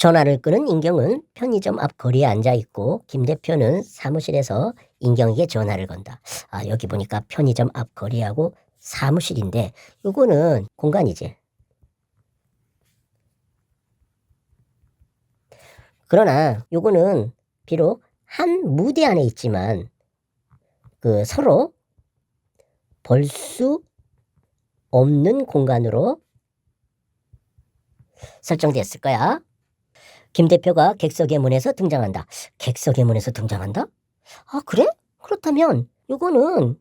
전화를 끊은 인경은 편의점 앞 거리에 앉아 있고 김 대표는 사무실에서 인경에게 전화를 건다. 아, 여기 보니까 편의점 앞 거리하고 사무실인데 요거는 공간이지. 그러나 요거는 비록 한 무대 안에 있지만 서로 볼 수 없는 공간으로 설정됐을 거야. 김 대표가 객석의 문에서 등장한다. 객석의 문에서 등장한다? 아, 그래? 그렇다면 요거는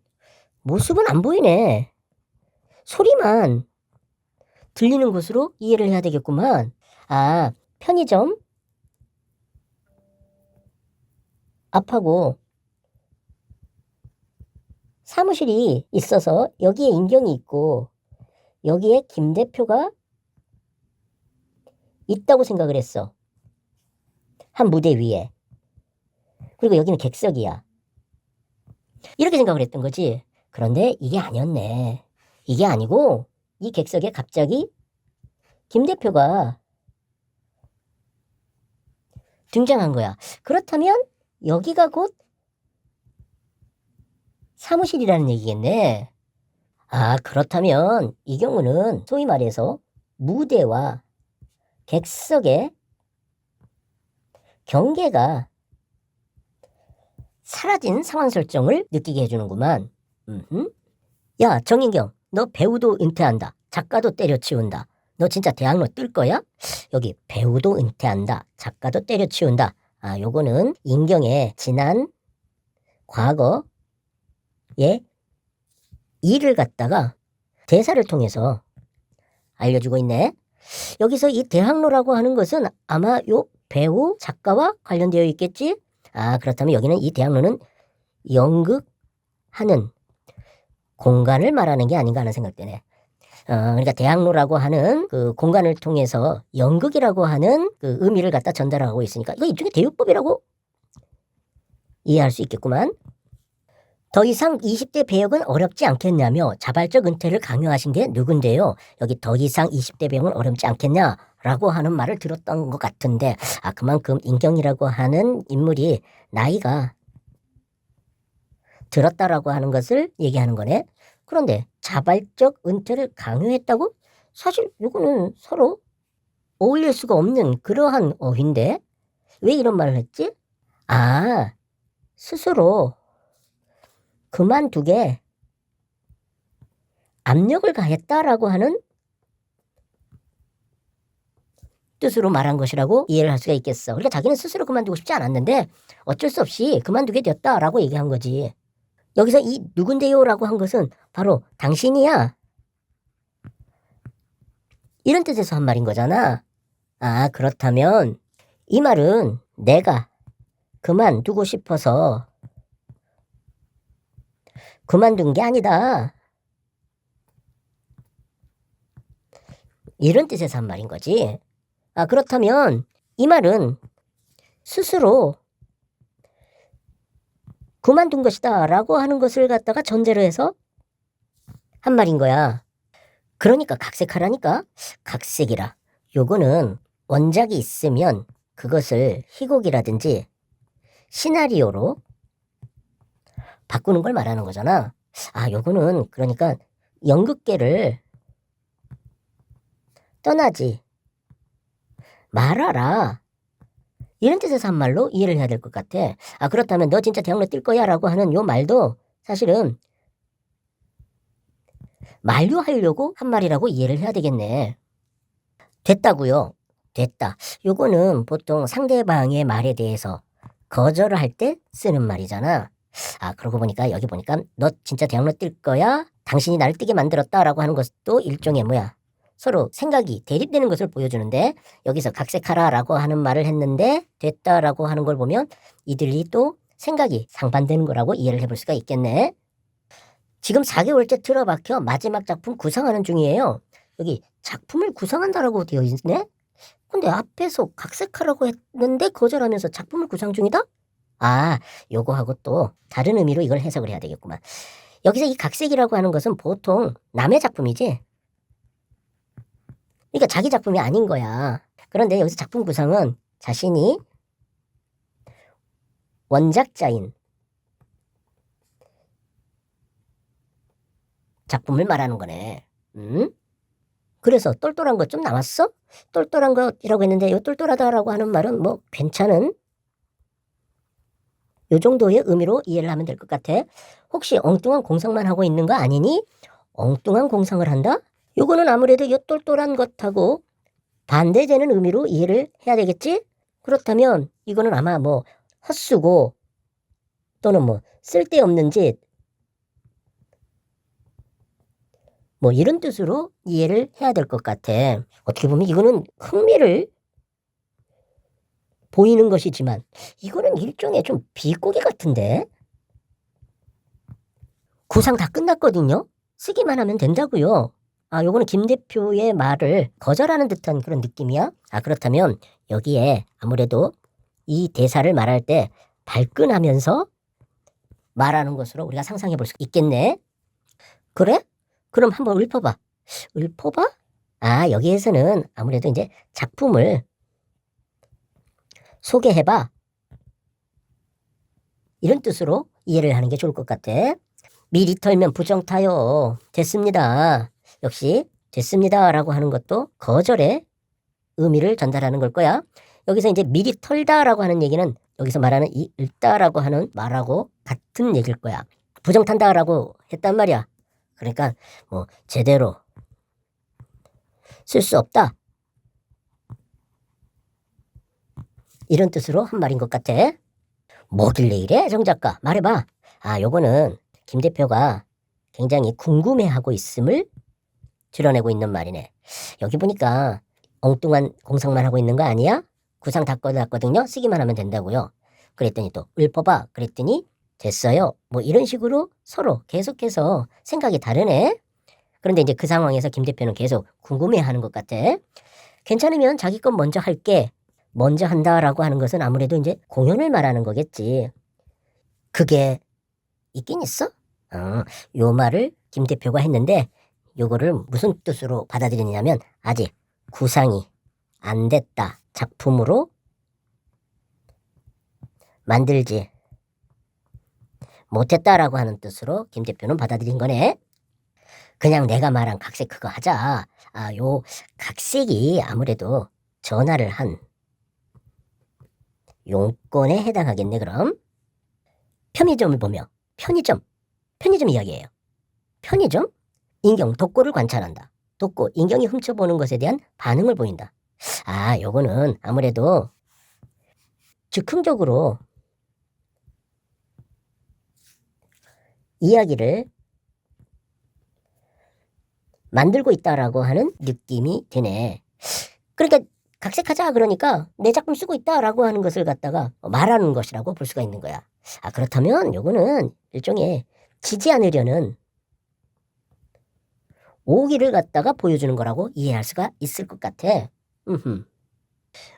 모습은 안 보이네. 소리만 들리는 것으로 이해를 해야 되겠구만. 아, 편의점 앞하고 사무실이 있어서 여기에 인경이 있고 여기에 김 대표가 있다고 생각을 했어. 한 무대 위에. 그리고 여기는 객석이야. 이렇게 생각을 했던 거지. 그런데 이게 아니었네. 이게 아니고 이 객석에 갑자기 김 대표가 등장한 거야. 그렇다면 여기가 곧 사무실이라는 얘기겠네. 아, 그렇다면 이 경우는 소위 말해서 무대와 객석의 경계가 사라진 상황 설정을 느끼게 해주는구만. 야, 정인경, 너 배우도 은퇴한다. 작가도 때려치운다. 너 진짜 대학로 뜰 거야? 여기 배우도 은퇴한다. 작가도 때려치운다. 아, 요거는 인경의 지난 과거의 일을 갖다가 대사를 통해서 알려주고 있네. 여기서 이 대학로라고 하는 것은 아마 요 배우, 작가와 관련되어 있겠지? 아, 그렇다면 여기는 이 대학로는 연극하는 공간을 말하는 게 아닌가 하는 생각되네. 그러니까 대학로라고 하는 그 공간을 통해서 연극이라고 하는 그 의미를 갖다 전달하고 있으니까 이거 일종의 대요법이라고 이해할 수 있겠구만. 더 이상 20대 배역은 어렵지 않겠냐며 자발적 은퇴를 강요하신 게 누군데요? 여기 더 이상 20대 배역은 어렵지 않겠냐라고 하는 말을 들었던 것 같은데, 아, 그만큼 인경이라고 하는 인물이 나이가 들었다라고 하는 것을 얘기하는 거네. 그런데 자발적 은퇴를 강요했다고? 사실 이거는 서로 어울릴 수가 없는 그러한 어휘인데 왜 이런 말을 했지? 아, 스스로 그만두게 압력을 가했다라고 하는 뜻으로 말한 것이라고 이해를 할 수가 있겠어. 그러니까 자기는 스스로 그만두고 싶지 않았는데 어쩔 수 없이 그만두게 되었다라고 얘기한 거지. 여기서 이 누군데요라고 한 것은 바로 당신이야. 이런 뜻에서 한 말인 거잖아. 아, 그렇다면 이 말은 내가 그만두고 싶어서 그만둔 게 아니다. 이런 뜻에서 한 말인 거지. 아, 그렇다면 이 말은 스스로 그만둔 것이다 라고 하는 것을 갖다가 전제로 해서 한 말인 거야. 그러니까 각색하라니까. 각색이라. 요거는 원작이 있으면 그것을 희곡이라든지 시나리오로 바꾸는 걸 말하는 거잖아. 아, 요거는 그러니까 연극계를 떠나지 말아라. 이런 뜻에서 한 말로 이해를 해야 될 것 같아. 아, 그렇다면 너 진짜 대학로 뛸 거야 라고 하는 요 말도 사실은 만류하려고 한 말이라고 이해를 해야 되겠네. 됐다고요. 됐다. 요거는 보통 상대방의 말에 대해서 거절을 할 때 쓰는 말이잖아. 아, 그러고 보니까 여기 보니까 너 진짜 대학로 뛸 거야? 당신이 나를 뛰게 만들었다라고 하는 것도 일종의 뭐야? 서로 생각이 대립되는 것을 보여주는데 여기서 각색하라라고 하는 말을 했는데 됐다라고 하는 걸 보면 이들이 또 생각이 상반되는 거라고 이해를 해볼 수가 있겠네. 지금 4개월째 틀어박혀 마지막 작품 구상하는 중이에요. 여기 작품을 구상한다라고 되어 있네? 근데 앞에서 각색하라고 했는데 거절하면서 작품을 구상 중이다? 아, 요거하고 또 다른 의미로 이걸 해석을 해야 되겠구만. 여기서 이 각색이라고 하는 것은 보통 남의 작품이지. 그러니까 자기 작품이 아닌 거야. 그런데 여기서 작품 구성은 자신이 원작자인 작품을 말하는 거네. 그래서 똘똘한 것 좀 나왔어? 똘똘한 것이라고 했는데 이 똘똘하다라고 하는 말은 뭐 괜찮은 요 정도의 의미로 이해를 하면 될 것 같아. 혹시 엉뚱한 공상만 하고 있는 거 아니니? 엉뚱한 공상을 한다? 요거는 아무래도 요 똘똘한 것하고 반대되는 의미로 이해를 해야 되겠지? 그렇다면 이거는 아마 뭐 헛수고 또는 뭐 쓸데없는 짓 뭐 이런 뜻으로 이해를 해야 될 것 같아. 어떻게 보면 이거는 흥미를 보이는 것이지만 이거는 일종의 좀 비꼬기 같은데? 구상 다 끝났거든요. 쓰기만 하면 된다고요. 아, 요거는 김 대표의 말을 거절하는 듯한 그런 느낌이야. 아, 그렇다면 여기에 아무래도 이 대사를 말할 때 발끈하면서 말하는 것으로 우리가 상상해 볼 수 있겠네. 그래? 그럼 한번 읊어봐. 읊어봐? 아, 여기에서는 아무래도 이제 작품을 소개해봐. 이런 뜻으로 이해를 하는 게 좋을 것 같아. 미리 털면 부정타요. 됐습니다. 역시 됐습니다라고 하는 것도 거절의 의미를 전달하는 걸 거야. 여기서 이제 미리 털다라고 하는 얘기는 여기서 말하는 이 읊다라고 하는 말하고 같은 얘기일 거야. 부정탄다라고 했단 말이야. 그러니까 뭐 제대로 쓸 수 없다. 이런 뜻으로 한 말인 것 같아. 뭐길래 이래? 정작가 말해봐. 아, 요거는 김 대표가 굉장히 궁금해하고 있음을 드러내고 있는 말이네. 여기 보니까 엉뚱한 공상만 하고 있는 거 아니야? 구상 다 꺼놨거든요. 쓰기만 하면 된다고요. 그랬더니 또 읊어봐. 그랬더니 됐어요. 뭐 이런 식으로 서로 계속해서 생각이 다르네. 그런데 이제 그 상황에서 김 대표는 계속 궁금해하는 것 같아. 괜찮으면 자기 건 먼저 할게. 먼저 한다라고 하는 것은 아무래도 이제 공연을 말하는 거겠지. 그게 있긴 있어? 요 말을 김 대표가 했는데 요거를 무슨 뜻으로 받아들이냐면 아직 구상이 안 됐다. 작품으로 만들지 못했다라고 하는 뜻으로 김 대표는 받아들인 거네. 그냥 내가 말한 각색 그거 하자. 아, 요 각색이 아무래도 전화를 한 용건에 해당하겠네. 그럼 편의점을 보며 편의점 이야기예요. 편의점 인경 독고를 관찰한다. 독고 인경이 훔쳐보는 것에 대한 반응을 보인다. 아, 요거는 아무래도 즉흥적으로 이야기를 만들고 있다라고 하는 느낌이 드네. 그러니까 각색하자 그러니까 내 작품 쓰고 있다라고 하는 것을 갖다가 말하는 것이라고 볼 수가 있는 거야. 아, 그렇다면 요거는 일종의 지지 않으려는 오기를 갖다가 보여주는 거라고 이해할 수가 있을 것 같아.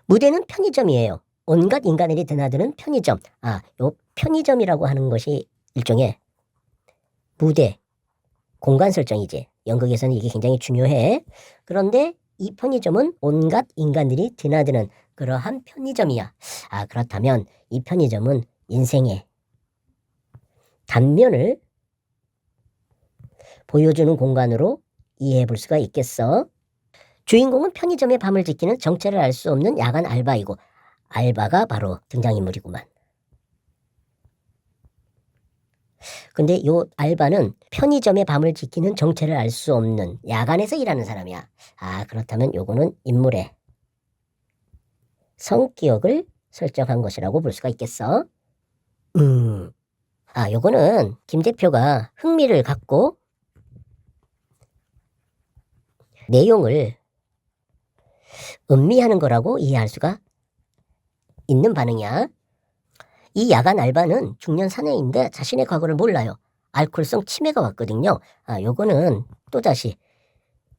무대는 편의점이에요. 온갖 인간들이 드나드는 편의점. 아, 요 편의점이라고 하는 것이 일종의 무대, 공간 설정이지. 연극에서는 이게 굉장히 중요해. 그런데 이 편의점은 온갖 인간들이 드나드는 그러한 편의점이야. 아, 그렇다면 이 편의점은 인생의 단면을 보여주는 공간으로 이해해 볼 수가 있겠어. 주인공은 편의점의 밤을 지키는 정체를 알 수 없는 야간 알바이고 알바가 바로 등장인물이구만. 근데 요 알바는 편의점의 밤을 지키는 정체를 알 수 없는 야간에서 일하는 사람이야. 아, 그렇다면 요거는 인물의 성격을 설정한 것이라고 볼 수가 있겠어. 아, 요거는 김 대표가 흥미를 갖고 내용을 음미하는 거라고 이해할 수가 있는 반응이야. 이 야간 알바는 중년 사내인데 자신의 과거를 몰라요. 알코올성 치매가 왔거든요. 아, 요거는 또다시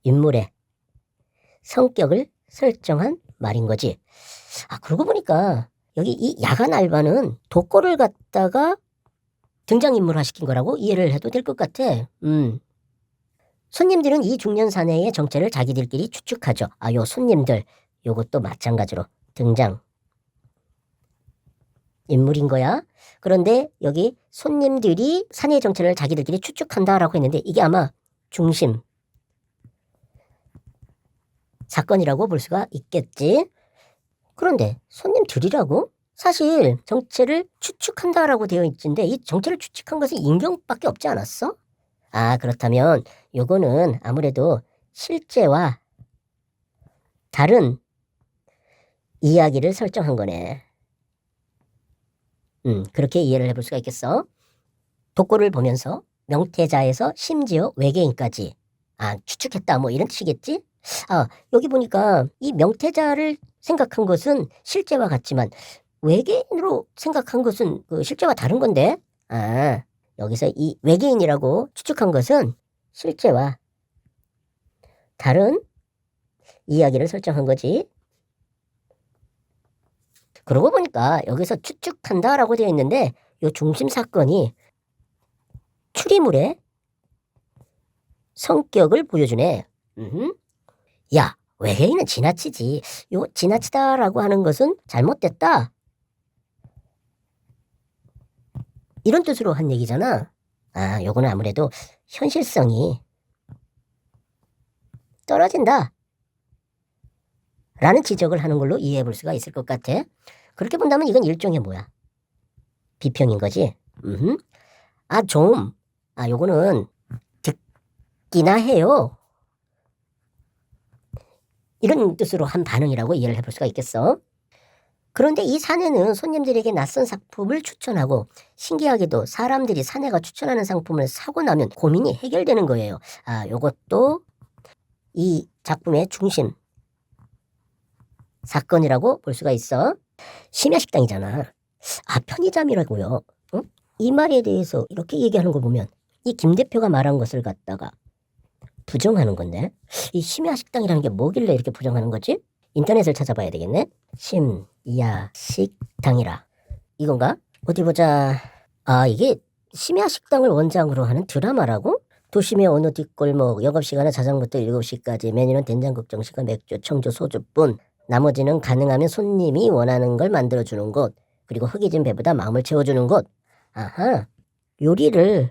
인물의 성격을 설정한 말인 거지. 아, 그러고 보니까 여기 이 야간 알바는 독고를 갖다가 등장인물화 시킨 거라고 이해를 해도 될 것 같아. 손님들은 이 중년 사내의 정체를 자기들끼리 추측하죠. 아, 요 손님들, 요것도 마찬가지로 등장 인물인 거야. 그런데 여기 손님들이 사내의 정체를 자기들끼리 추측한다라고 했는데 이게 아마 중심 사건이라고 볼 수가 있겠지. 그런데 손님들이라고? 사실 정체를 추측한다라고 되어 있는데 이 정체를 추측한 것은 인경밖에 없지 않았어? 아, 그렇다면 요거는 아무래도 실제와 다른 이야기를 설정한 거네. 그렇게 이해를 해볼 수가 있겠어. 독고를 보면서 명태자에서 심지어 외계인까지 추측했다 뭐 이런 뜻이겠지? 여기 보니까 이 명태자를 생각한 것은 실제와 같지만 외계인으로 생각한 것은 그 실제와 다른 건데 여기서 이 외계인이라고 추측한 것은 실제와 다른 이야기를 설정한 거지. 그러고 보니까 여기서 추측한다라고 되어 있는데 이 중심 사건이 추리물의 성격을 보여주네. 야, 외계인은 지나치지. 요 지나치다라고 하는 것은 잘못됐다. 이런 뜻으로 한 얘기잖아. 요거는 아무래도 현실성이 떨어진다. 라는 지적을 하는 걸로 이해해 볼 수가 있을 것 같아. 그렇게 본다면 이건 일종의 뭐야? 비평인 거지. 요거는 듣기나 해요. 이런 뜻으로 한 반응이라고 이해를 해볼 수가 있겠어. 그런데 이 사내는 손님들에게 낯선 상품을 추천하고 신기하게도 사람들이 사내가 추천하는 상품을 사고 나면 고민이 해결되는 거예요. 요것도 이 작품의 중심 사건이라고 볼 수가 있어. 심야식당이잖아. 편의점이라고요. 응? 이 말에 대해서 이렇게 얘기하는 걸 보면 이 김 대표가 말한 것을 갖다가 부정하는 건데 이 심야식당이라는 게 뭐길래 이렇게 부정하는 거지? 인터넷을 찾아봐야 되겠네. 심야식당이라 이건가? 어디 보자. 이게 심야식당을 원장으로 하는 드라마라고? 도심의 어느 뒷골목, 영업시간은 자정부터 7시까지, 메뉴는 된장국 정식과 맥주, 청주, 소주뿐. 나머지는 가능하면 손님이 원하는 걸 만들어주는 곳, 그리고 허기진 배보다 마음을 채워주는 곳. 요리를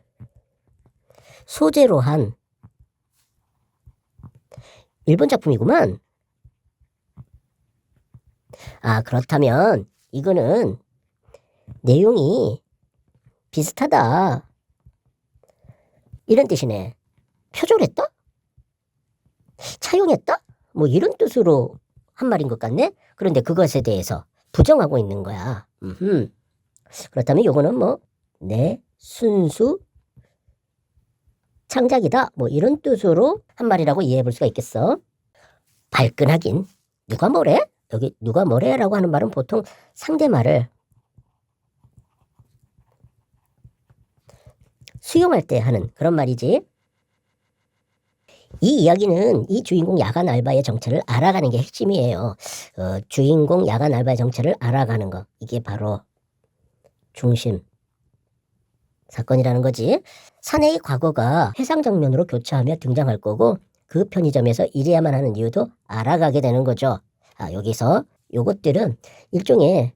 소재로 한 일본 작품이구만. 그렇다면 이거는 내용이 비슷하다. 이런 뜻이네. 표절했다? 차용했다? 뭐 이런 뜻으로 한 말인 것 같네? 그런데 그것에 대해서 부정하고 있는 거야. 그렇다면 요거는 내 순수 창작이다. 뭐 이런 뜻으로 한 말이라고 이해해 볼 수가 있겠어. 발끈하긴. 누가 뭐래? 여기 누가 뭐래라고 하는 말은 보통 상대말을 수용할 때 하는 그런 말이지. 이 이야기는 이 주인공 야간 알바의 정체를 알아가는 게 핵심이에요. 주인공 야간 알바의 정체를 알아가는 거. 이게 바로 중심 사건이라는 거지. 사내의 과거가 회상 장면으로 교차하며 등장할 거고 그 편의점에서 일해야만 하는 이유도 알아가게 되는 거죠. 여기서 요것들은 일종의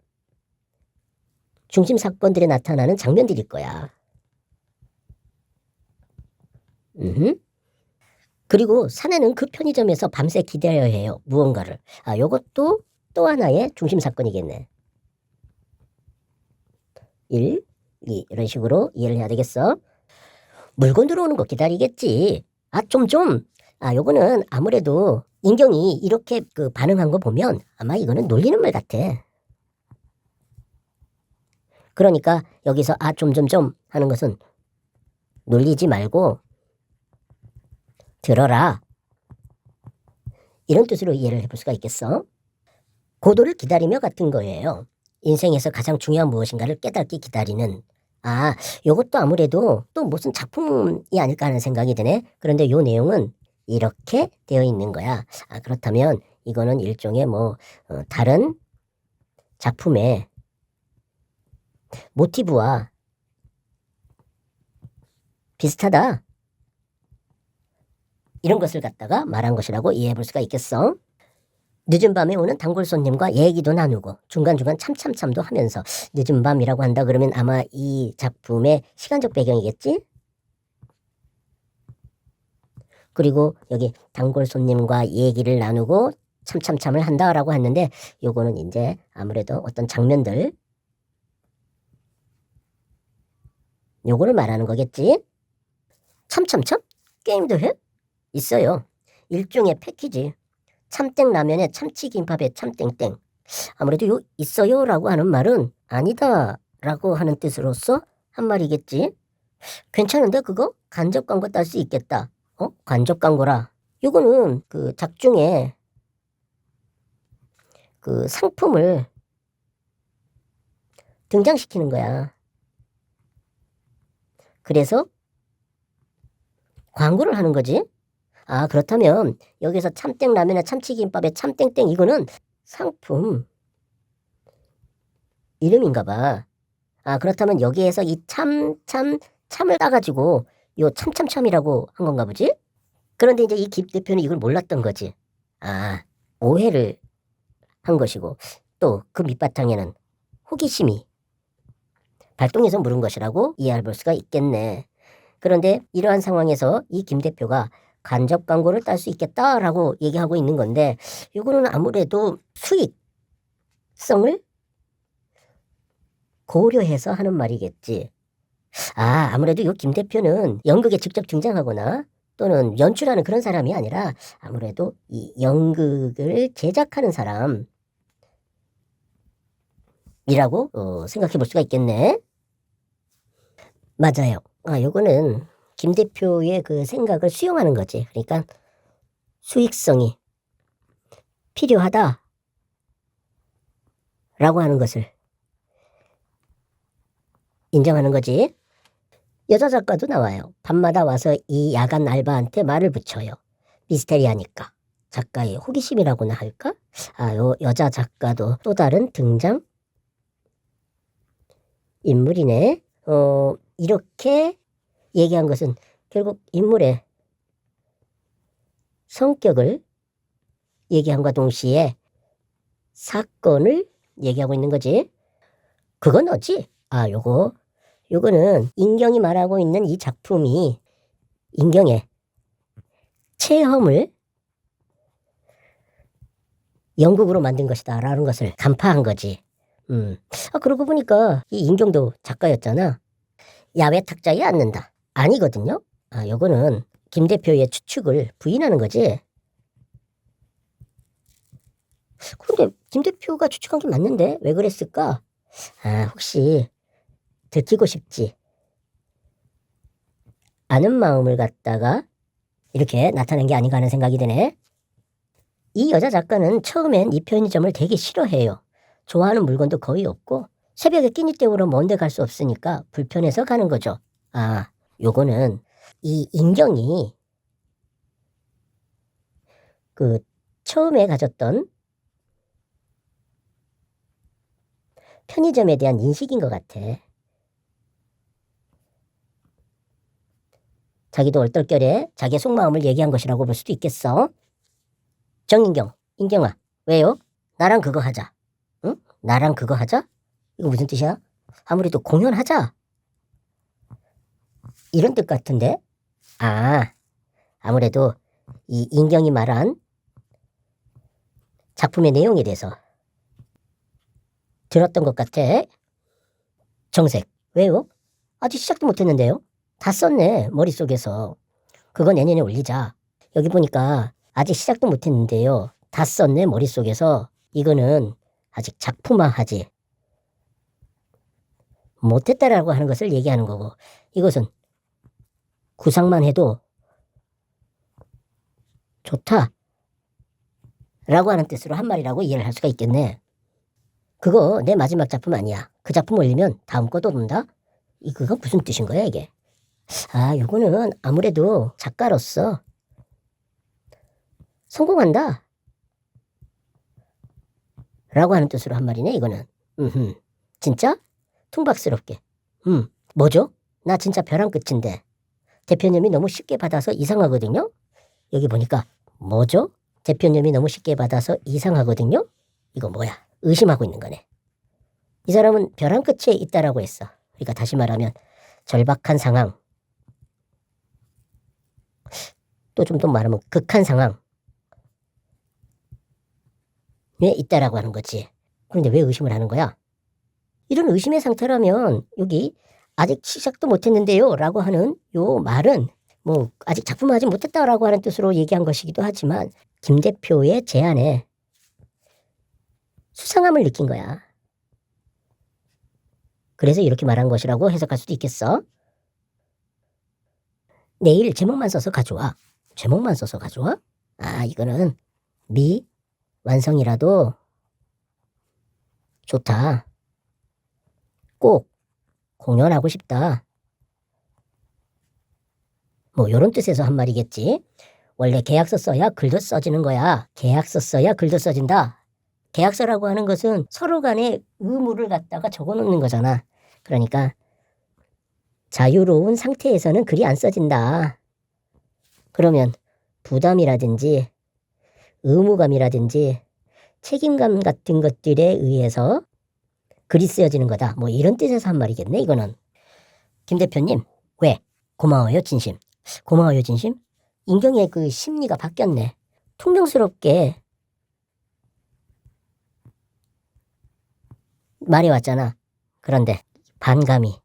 중심 사건들이 나타나는 장면들일 거야. 그리고 사내는 그 편의점에서 밤새 기다려야 해요. 무언가를. 요것도 또 하나의 중심 사건이겠네. 1, 2 이런 식으로 이해를 해야 되겠어. 물건 들어오는 거 기다리겠지. 요거는 아무래도 인경이 이렇게 반응한 거 보면 아마 이거는 놀리는 말 같아. 그러니까 여기서 좀 하는 것은 놀리지 말고 들어라. 이런 뜻으로 이해를 해볼 수가 있겠어. 고도를 기다리며 같은 거예요. 인생에서 가장 중요한 무엇인가를 깨닫기 기다리는. 요것도 아무래도 또 무슨 작품이 아닐까 하는 생각이 드네. 그런데 요 내용은 이렇게 되어 있는 거야. 그렇다면 이거는 일종의 다른 작품의 모티브와 비슷하다. 이런 것을 갖다가 말한 것이라고 이해해 볼 수가 있겠어. 늦은 밤에 오는 단골 손님과 얘기도 나누고 중간중간 참참참도 하면서 늦은 밤이라고 한다 그러면 아마 이 작품의 시간적 배경이겠지? 그리고 여기 단골 손님과 얘기를 나누고 참참참을 한다라고 했는데 요거는 이제 아무래도 어떤 장면들 요거를 말하는 거겠지? 참참참? 게임도 해? 있어요. 일종의 패키지. 참땡 라면에 참치김밥에 참땡땡. 아무래도 요 있어요 라고 하는 말은 아니다 라고 하는 뜻으로서 한 말이겠지. 괜찮은데 그거? 간접 광고 딸 수 있겠다. 간접 광고라. 요거는 그 작중에 그 상품을 등장시키는 거야. 그래서 광고를 하는 거지. 아, 그렇다면 여기서 참땡 라면에 참치김밥에 참땡땡 이거는 상품 이름인가 봐. 아, 그렇다면 여기에서 이 참을 따가지고 요 참참참이라고 한 건가 보지? 그런데 이제 이 김 대표는 이걸 몰랐던 거지. 아, 오해를 한 것이고 또 그 밑바탕에는 호기심이 발동해서 물은 것이라고 이해할 수가 있겠네. 그런데 이러한 상황에서 이 김 대표가 간접 광고를 딸 수 있겠다라고 얘기하고 있는 건데 이거는 아무래도 수익성을 고려해서 하는 말이겠지. 아, 아무래도 이 김 대표는 연극에 직접 등장하거나 또는 연출하는 그런 사람이 아니라 아무래도 이 연극을 제작하는 사람이라고 생각해 볼 수가 있겠네. 맞아요. 아, 요거는 김 대표의 그 생각을 수용하는 거지. 그러니까 수익성이 필요하다라고 하는 것을 인정하는 거지. 여자 작가도 나와요. 밤마다 와서 이 야간 알바한테 말을 붙여요. 미스테리하니까. 작가의 호기심이라고나 할까? 아, 요 여자 작가도 또 다른 등장 인물이네. 이렇게 얘기한 것은 결국 인물의 성격을 얘기함과 동시에 사건을 얘기하고 있는 거지. 그건 너지? 아, 요거는 인경이 말하고 있는 이 작품이 인경의 체험을 연극으로 만든 것이다 라는 것을 간파한 거지. 아, 그러고 보니까 이 인경도 작가였잖아. 야외 탁자에 앉는다. 아니거든요. 아, 요거는 김 대표의 추측을 부인하는 거지. 그런데 김 대표가 추측한 게 맞는데 왜 그랬을까? 아, 혹시 들키고 싶지 않은 마음을 갖다가 이렇게 나타낸 게 아닌가 하는 생각이 드네. 이 여자 작가는 처음엔 이 편의점을 되게 싫어해요. 좋아하는 물건도 거의 없고 새벽에 끼니 때우러 먼데 갈 수 없으니까 불편해서 가는 거죠. 아, 요거는 이 인경이 그 처음에 가졌던 편의점에 대한 인식인 것 같아. 자기도 얼떨결에 자기의 속마음을 얘기한 것이라고 볼 수도 있겠어. 정인경, 인경아, 왜요? 나랑 그거 하자. 응? 나랑 그거 하자? 이거 무슨 뜻이야? 아무래도 공연하자. 이런 뜻 같은데? 아, 아무래도 이 인경이 말한 작품의 내용에 대해서 들었던 것 같아. 정색, 왜요? 아직 시작도 못했는데요? 다 썼네, 머릿속에서. 그거 내년에 올리자. 여기 보니까 아직 시작도 못했는데요. 다 썼네, 머릿속에서. 이거는 아직 작품화하지 못했다라고 하는 것을 얘기하는 거고 이것은 구상만 해도 좋다 라고 하는 뜻으로 한 말이라고 이해를 할 수가 있겠네. 그거 내 마지막 작품 아니야. 그 작품 올리면 다음 거 또 논다? 그거 무슨 뜻인 거야 이게? 아, 요거는 아무래도 작가로서 성공한다 라고 하는 뜻으로 한 말이네 이거는. 진짜? 퉁박스럽게. 뭐죠? 나 진짜 벼랑 끝인데 대표님이 너무 쉽게 받아서 이상하거든요. 여기 보니까 뭐죠? 대표님이 너무 쉽게 받아서 이상하거든요. 이거 뭐야? 의심하고 있는 거네. 이 사람은 벼랑 끝에 있다라고 했어. 그러니까 다시 말하면 절박한 상황, 또 좀 더 말하면 극한 상황에 있다라고 하는 거지. 그런데 왜 의심을 하는 거야? 이런 의심의 상태라면 여기 아직 시작도 못했는데요 라고 하는 요 말은 뭐 아직 작품을 하지 못했다라고 하는 뜻으로 얘기한 것이기도 하지만 김 대표의 제안에 수상함을 느낀 거야. 그래서 이렇게 말한 것이라고 해석할 수도 있겠어. 내일 제목만 써서 가져와. 제목만 써서 가져와? 아, 이거는 완성이라도 좋다. 꼭 공연하고 싶다. 뭐 요런 뜻에서 한 말이겠지. 원래 계약서 써야 글도 써지는 거야. 계약서 써야 글도 써진다. 계약서라고 하는 것은 서로 간의 의무를 갖다가 적어놓는 거잖아. 그러니까 자유로운 상태에서는 글이 안 써진다. 그러면 부담이라든지 의무감이라든지 책임감 같은 것들에 의해서 글이 쓰여지는 거다. 뭐 이런 뜻에서 한 말이겠네, 이거는. 김 대표님, 왜? 고마워요, 진심. 고마워요, 진심? 인경의 그 심리가 바뀌었네. 퉁명스럽게 말해왔잖아. 그런데 반감이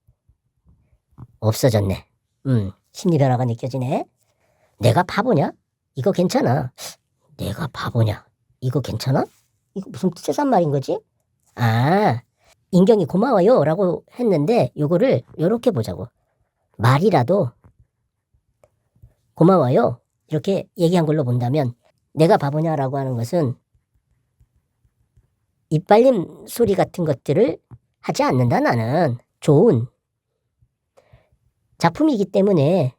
없어졌네. 심리 변화가 느껴지네. 내가 바보냐? 이거 괜찮아. 내가 바보냐? 이거 괜찮아? 이거 무슨 뜻에서 한 말인 거지? 아, 인경이 고마워요 라고 했는데 요거를 요렇게 보자고. 말이라도 고마워요 이렇게 얘기한 걸로 본다면 내가 바보냐라고 하는 것은 이빨림 소리 같은 것들을 하지 않는다. 나는 좋은 작품이기 때문에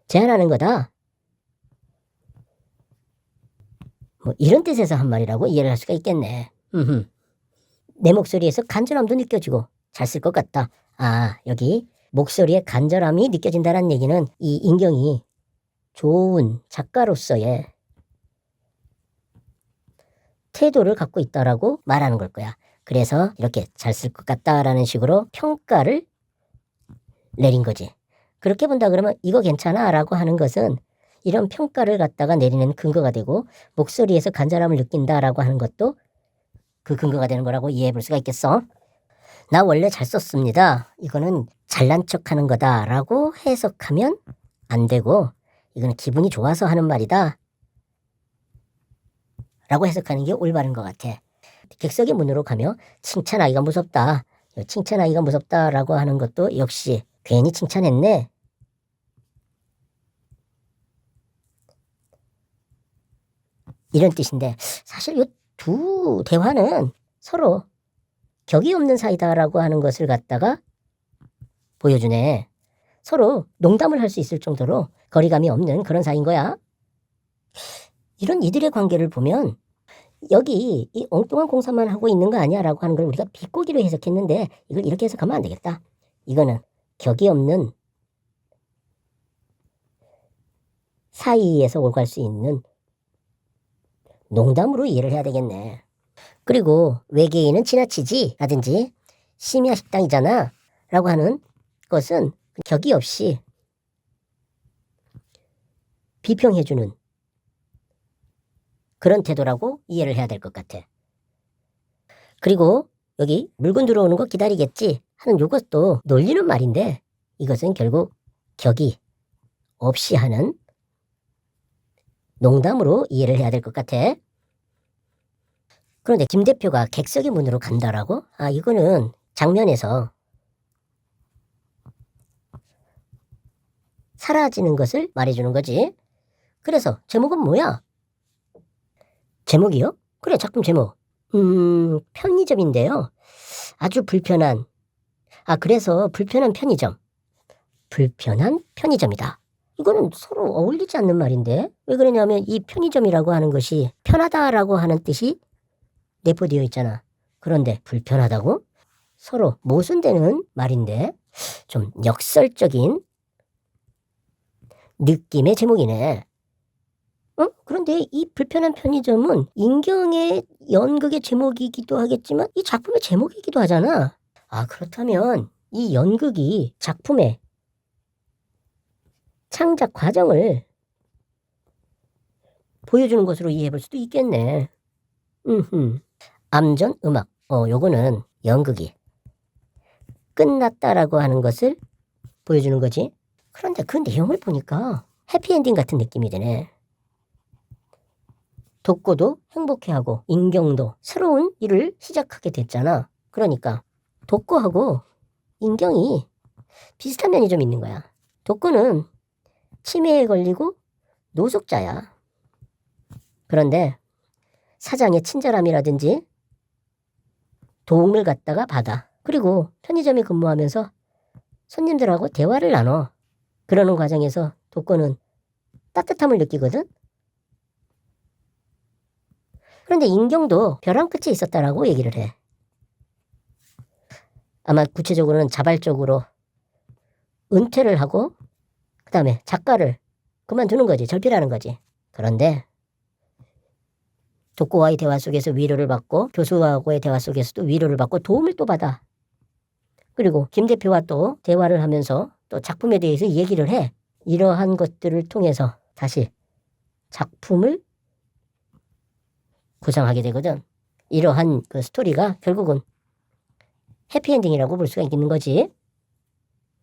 제안하는 거다. 뭐 이런 뜻에서 한 말이라고 이해를 할 수가 있겠네. 내 목소리에서 간절함도 느껴지고 잘 쓸 것 같다. 아, 여기 목소리에 간절함이 느껴진다는 얘기는 이 인경이 좋은 작가로서의 태도를 갖고 있다라고 말하는 걸 거야. 그래서 이렇게 잘 쓸 것 같다라는 식으로 평가를 내린 거지. 그렇게 본다 그러면 이거 괜찮아 라고 하는 것은 이런 평가를 갖다가 내리는 근거가 되고 목소리에서 간절함을 느낀다라고 하는 것도 그 근거가 되는 거라고 이해해 볼 수가 있겠어. 나 원래 잘 썼습니다. 이거는 잘난 척하는 거다라고 해석하면 안 되고 이거는 기분이 좋아서 하는 말이다 라고 해석하는 게 올바른 것 같아. 객석의 문으로 가며 칭찬하기가 무섭다. 칭찬하기가 무섭다라고 하는 것도 역시 괜히 칭찬했네. 이런 뜻인데 사실 이 두 대화는 서로 격이 없는 사이다라고 하는 것을 갖다가 보여주네. 서로 농담을 할 수 있을 정도로 거리감이 없는 그런 사이인 거야. 이런 이들의 관계를 보면 여기 이 엉뚱한 공사만 하고 있는 거 아니야 라고 하는 걸 우리가 비꼬기로 해석했는데 이걸 이렇게 해석하면 안 되겠다. 이거는 격이 없는 사이에서 오갈 수 있는 농담으로 이해를 해야 되겠네. 그리고 외계인은 지나치지 라든지 심야 식당이잖아 라고 하는 것은 격이 없이 비평해주는 그런 태도라고 이해를 해야 될 것 같아. 그리고 여기 물건 들어오는 거 기다리겠지 하는 이것도 놀리는 말인데 이것은 결국 격이 없이 하는 농담으로 이해를 해야 될 것 같아. 그런데 김 대표가 객석의 문으로 간다라고? 아, 이거는 장면에서 사라지는 것을 말해주는 거지. 그래서 제목은 뭐야? 제목이요? 그래, 작품 제목. 편의점인데요. 아주 불편한. 아, 그래서 불편한 편의점. 불편한 편의점이다. 이거는 서로 어울리지 않는 말인데 왜 그러냐면 이 편의점이라고 하는 것이 편하다라고 하는 뜻이 내포되어 있잖아. 그런데 불편하다고? 서로 모순되는 말인데 좀 역설적인 느낌의 제목이네. 그런데 이 불편한 편의점은 인경의 연극의 제목이기도 하겠지만 이 작품의 제목이기도 하잖아. 그렇다면 이 연극이 작품의 창작 과정을 보여주는 것으로 이해해 볼 수도 있겠네. 암전 음악. 요거는 연극이 끝났다라고 하는 것을 보여주는 거지. 그런데 그 내용을 보니까 해피엔딩 같은 느낌이 드네. 독고도 행복해하고 인경도 새로운 일을 시작하게 됐잖아. 그러니까 독고하고 인경이 비슷한 면이 좀 있는 거야. 독고는 치매에 걸리고 노숙자야. 그런데 사장의 친절함이라든지 도움을 갖다가 받아. 그리고 편의점에 근무하면서 손님들하고 대화를 나눠. 그러는 과정에서 독고는 따뜻함을 느끼거든. 그런데 인경도 벼랑 끝에 있었다라고 얘기를 해. 아마 구체적으로는 자발적으로 은퇴를 하고 그 다음에 작가를 그만두는 거지. 절필하는 거지. 그런데 독고와의 대화 속에서 위로를 받고 교수하고의 대화 속에서도 위로를 받고 도움을 또 받아. 그리고 김 대표와 또 대화를 하면서 또 작품에 대해서 얘기를 해. 이러한 것들을 통해서 다시 작품을 구성하게 되거든. 이러한 그 스토리가 결국은 해피엔딩이라고 볼 수가 있는 거지.